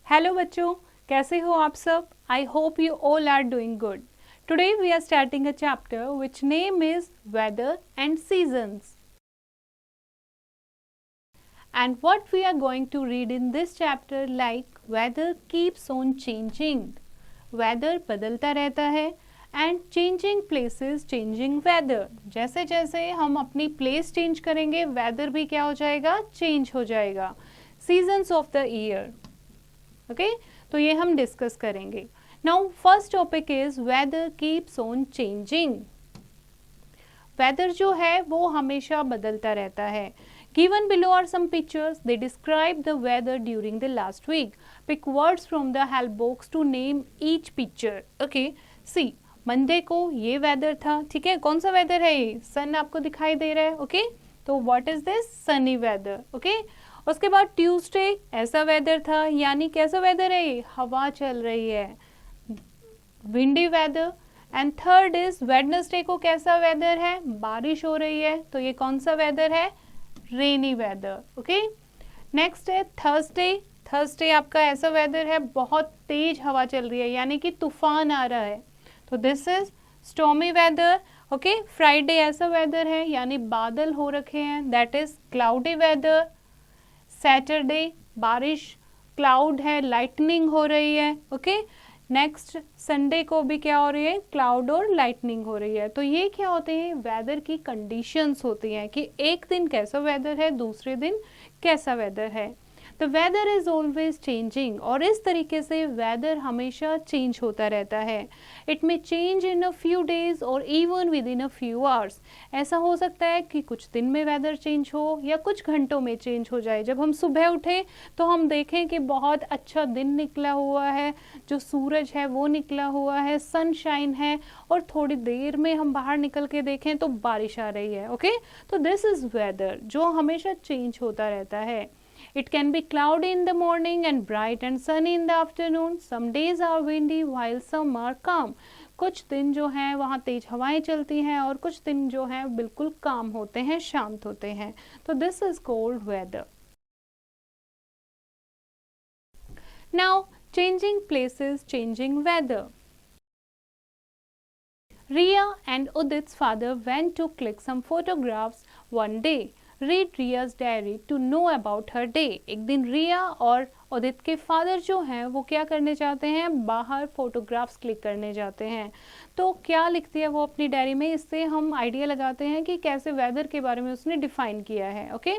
Hello बच्चों, कैसे हो आप सब? I hope you all are doing good. Today we are starting a chapter which name is weather and seasons. And what we are going to read in this chapter like weather keeps on changing. Weather बदलता रहता है and changing places changing weather. जैसे जैसे हम अपनी place change करेंगे weather भी क्या हो जाएगा? Change हो जाएगा. Seasons of the year. Okay? तो ये हम डिस्कस करेंगे. Now first topic is weather keeps on changing. Weather जो है वो हमेशा बदलता रहता है. Given below are some pictures. They describe the weather during the last week. Pick words from the help box to name each picture. Okay. See, Monday को ये weather था. ठीक है, कौन सा वेदर है ये? सन आपको दिखाई दे रहा है. ओके, तो what is this? Sunny weather. Okay, उसके बाद ट्यूसडे ऐसा वेदर था, यानी कैसा वेदर है ये? हवा चल रही है, windy weather. And third is Wednesday को कैसा वेदर है? बारिश हो रही है, तो ये कौन सा वेदर है? Rainy weather. ओके, नेक्स्ट है थर्सडे. थर्सडे आपका ऐसा वेदर है, बहुत तेज हवा चल रही है, यानी कि तूफान आ रहा है, तो this is stormy weather. Okay, Friday ऐसा वेदर है, यानी बादल हो रखे हैं, that is cloudy weather. Saturday बारिश, क्लाउड है, लाइटनिंग हो रही है. ओके, नेक्स्ट संडे को भी क्या हो रही है? क्लाउड और लाइटनिंग हो रही है. तो ये क्या होते हैं? वेदर की कंडीशंस होती हैं कि एक दिन कैसा वेदर है, दूसरे दिन कैसा वेदर है. The weather is always changing, और इस तरीके से वेदर हमेशा चेंज होता रहता है. It may change in a few days और even within a few hours. ऐसा हो सकता है कि कुछ दिन में वेदर चेंज हो या कुछ घंटों में चेंज हो जाए. जब हम सुबह उठें तो हम देखें कि बहुत अच्छा दिन निकला हुआ है, जो सूरज है वो निकला हुआ है, सनशाइन है, और थोड़ी देर में हम बाहर निकल के देखें तो बारिश आ रही है. ओके, तो दिस इज वेदर जो हमेशा चेंज होता रहता है. It can be cloudy in the morning and bright and sunny in the afternoon. Some days are windy while some are calm. कुछ दिन जो हैं वहाँ तेज हवाएं चलती हैं और कुछ दिन जो हैं बिल्कुल काम होते हैं, शांत होते हैं. तो this is cold weather. Now, changing places, changing weather. Riya and Udit's father went to click some photographs one day. Read Riya's diary to know about her day. एक दिन रिया और उदित के फादर जो हैं वो क्या करने जाते हैं? बाहर फोटोग्राफ्स क्लिक करने जाते हैं. तो क्या लिखती है वो अपनी डायरी में? इससे हम आइडिया लगाते हैं कि कैसे वेदर के बारे में उसने डिफाइन किया है. ओके,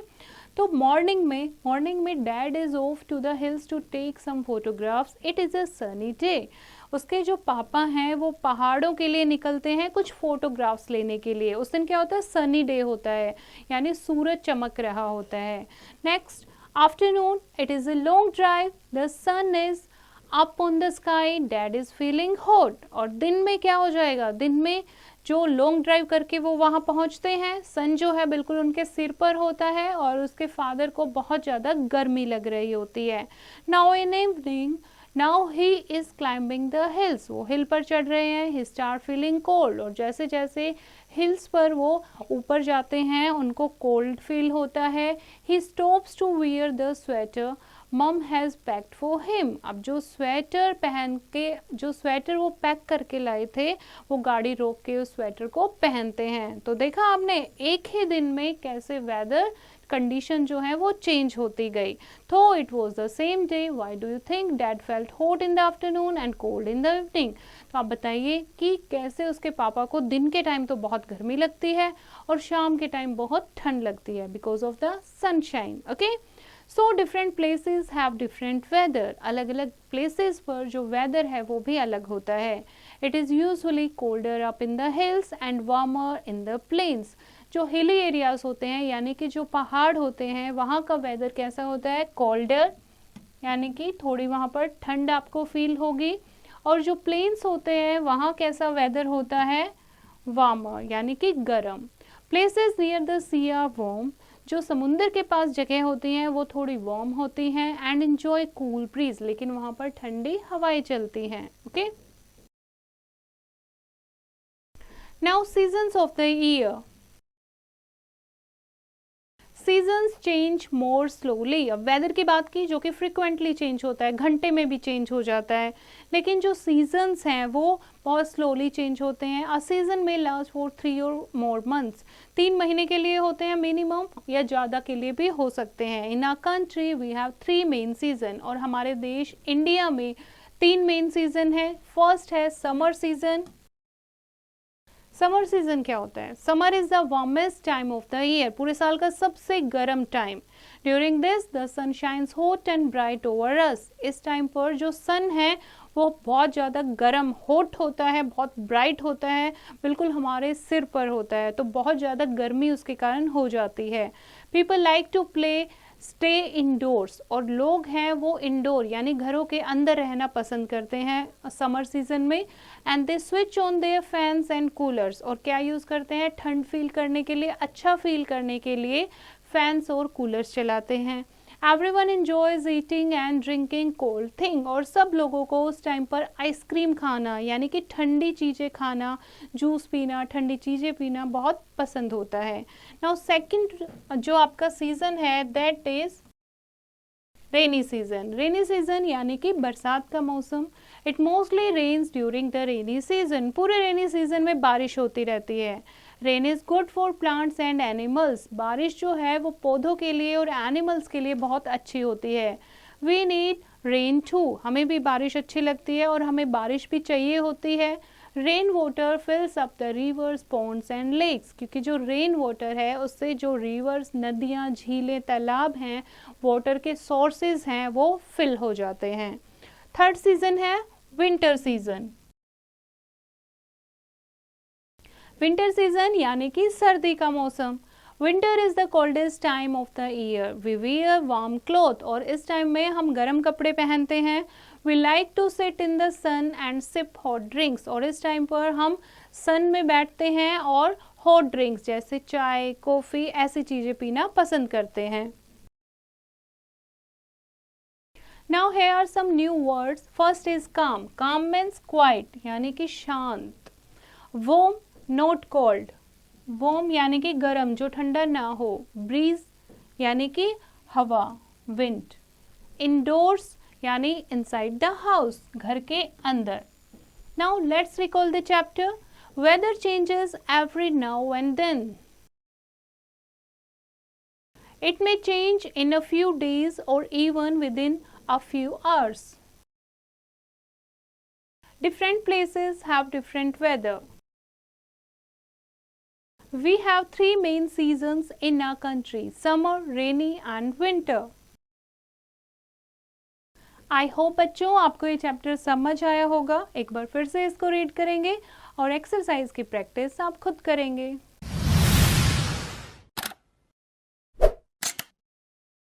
तो मॉर्निंग में dad is off to the hills to take some photographs. It is a sunny day. उसके जो पापा हैं वो पहाड़ों के लिए निकलते हैं कुछ फोटोग्राफ्स लेने के लिए. उस दिन क्या होता है? सनी डे होता है, यानी सूरज चमक रहा होता है. Next afternoon, it is a long drive. The sun is up on the sky. Dad is feeling hot. और दिन में क्या हो जाएगा? दिन में जो लॉन्ग ड्राइव करके वो वहाँ पहुँचते हैं, सन जो है बिल्कुल उनके सिर पर होता है और उसके फादर को बहुत ज़्यादा गर्मी लग रही होती है. Now in evening, now he is climbing the hills. वो हिल पर चढ़ रहे हैं. ही स्टार्ट फीलिंग कोल्ड. और जैसे जैसे हिल्स पर वो ऊपर जाते हैं उनको कोल्ड फील होता है. He stops to wear the sweater mom has packed for him. अब जो स्वेटर पहन के, जो स्वेटर वो पैक करके लाए थे, वो गाड़ी रोक के उस स्वेटर को पहनते हैं. तो देखा आपने एक ही दिन में कैसे वेदर कंडीशन जो है वो चेंज होती गई. तो it was the same day. Why do you think dad felt hot in the afternoon and cold in the evening? तो आप बताइए कि कैसे उसके पापा को दिन के टाइम तो बहुत गर्मी लगती है और शाम के टाइम बहुत ठंड लगती है, because of the sunshine. Okay, so different places have different weather. अलग अलग प्लेसेस पर जो वेदर है वो भी अलग होता है. It is usually colder up in the hills and warmer in the plains. जो हिली एरियाज होते हैं, यानी कि जो पहाड़ होते हैं, वहाँ का वेदर कैसा होता है? कोल्डर, यानी कि थोड़ी वहाँ पर ठंड आपको फील होगी. और जो प्लेन्स होते हैं वहाँ कैसा वेदर होता है? वार्मर, यानी कि गर्म. Places near the sea are warm. जो समुंदर के पास जगह होती हैं वो थोड़ी वार्म होती हैं. एंड एंजॉय कूल ब्रीज, लेकिन वहाँ पर ठंडी हवाएं चलती हैं. Okay, now seasons of the year. Seasons change more slowly. अब वेदर की बात की जो कि फ्रिक्वेंटली चेंज होता है, घंटे में भी चेंज हो जाता है, लेकिन जो सीजन्स हैं वो बहुत स्लोली चेंज होते हैं। अ सीजन में लास्ट फॉर 3 और मोर मंथ्स, 3 महीने के लिए होते हैं मिनिमम, या ज़्यादा के लिए भी हो सकते हैं। In a country we have 3 main season, और हमारे देश इंडिया में 3 मेन सीजन है। फर्स्ट है समर सीजन। समर सीजन क्या होता है? Summer is the warmest time of the year, पूरे साल का सबसे गर्म time. During this the sun shines hot and bright over us. इस टाइम पर जो सन है वो बहुत ज़्यादा गर्म हॉट होता है, बहुत ब्राइट होता है, बिल्कुल हमारे सिर पर होता है, तो बहुत ज़्यादा गर्मी उसके कारण हो जाती है। People like to play stay indoors, और लोग हैं वो इंडोर यानी घरों के अंदर रहना पसंद करते हैं समर सीजन में। And they switch on their fans and coolers, और क्या यूज़ करते हैं? ठंड फील करने के लिए, अच्छा फील करने के लिए फैंस और कूलर्स चलाते हैं। Everyone enjoys eating and drinking cold thing, और सब लोगों को उस टाइम पर आइसक्रीम खाना यानी कि ठंडी चीज़ें खाना, जूस पीना, ठंडी चीज़ें पीना बहुत पसंद होता है। नाउ सेकंड जो आपका सीज़न है that is rainy season. Rainy season यानी कि बरसात का मौसम। It mostly rains during the rainy season, पूरे रेनी सीजन में बारिश होती रहती है। Rain is good for plants and animals, बारिश जो है वो पौधों के लिए और एनिमल्स के लिए बहुत अच्छी होती है। वी नीड रेन टू, हमें भी बारिश अच्छी लगती है और हमें बारिश भी चाहिए होती है। Rain water fills up the rivers, ponds and lakes, क्योंकि जो रेन वाटर है उससे जो रिवर्स, नदियाँ, झीलें, तालाब हैं, वाटर के सोर्सेज हैं वो फिल हो जाते हैं। थर्ड सीजन है विंटर सीजन। विंटर सीजन यानी कि सर्दी का मौसम। Winter is the coldest time of the year, we wear warm cloth, और इस टाइम में हम गर्म कपड़े पहनते हैं। We like to sit in the sun and sip hot drinks, और इस टाइम पर हम सन में बैठते हैं और हॉट ड्रिंक्स जैसे चाय, कॉफ़ी, ऐसी चीज़ें पीना पसंद करते हैं। Now here are some new words. First is calm. Calm means quiet यानी कि शांत। Warm, not cold. Warm यानी कि गर्म, जो ठंडा ना हो। Breeze यानी कि हवा, wind. Indoors यानी inside the house, घर के अंदर। Now let's recall the chapter. Weather changes every now and then. It may change in a few days or even within a few hours. Different places have different weather. We have 3 main seasons in our country: summer, rainy and winter. I hope बच्चों आपको ये chapter समझ आया होगा। एक बार फिर से इसको रीड करेंगे और एक्सरसाइज की प्रैक्टिस आप खुद करेंगे।